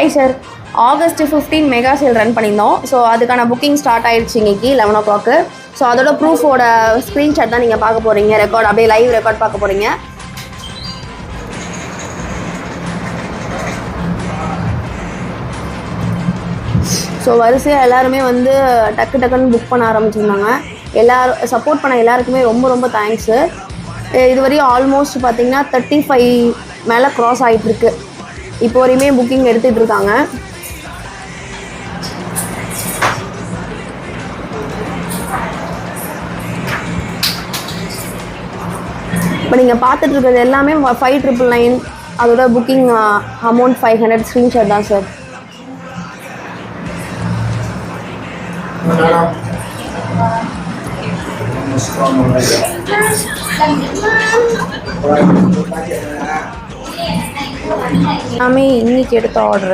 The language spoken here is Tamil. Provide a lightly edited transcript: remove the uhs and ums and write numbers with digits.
Hi sir, August 15 mega sale run பண்ணியிருந்தோம். ஸோ அதுக்கான புக்கிங் ஸ்டார்ட் ஆயிடுச்சு இன்னைக்கு 11 o'clock. ஸோ அதோட ப்ரூஃபோட ஸ்க்ரீன்ஷாட் தான் நீங்கள் பார்க்க போகிறீங்க. ரெக்கார்ட் அப்படியே லைவ் ரெக்கார்ட் பார்க்க போகிறீங்க. ஸோ வரிசையாக எல்லாருமே வந்து டக்குன்னு புக் பண்ண ஆரம்பிச்சிருந்தாங்க. எல்லோரும் சப்போர்ட் பண்ண எல்லாருக்குமே ரொம்ப ரொம்ப தேங்க்ஸு. இதுவரையும் ஆல்மோஸ்ட் பார்த்திங்கன்னா 35 மேலே க்ராஸ் ஆகிட்டுருக்கு. இப்போ வரையுமே புக்கிங் எடுத்துகிட்டு இருக்காங்க. இப்போ நீங்கள் பார்த்துட்டு இருக்கிறது எல்லாமே 5999 அதோட புக்கிங் அமௌண்ட் 500 ஸ்க்ரீன்ஷாட் தான் சார். எல்லாமே இன்னைக்கு எடுத்த ஆர்டரு.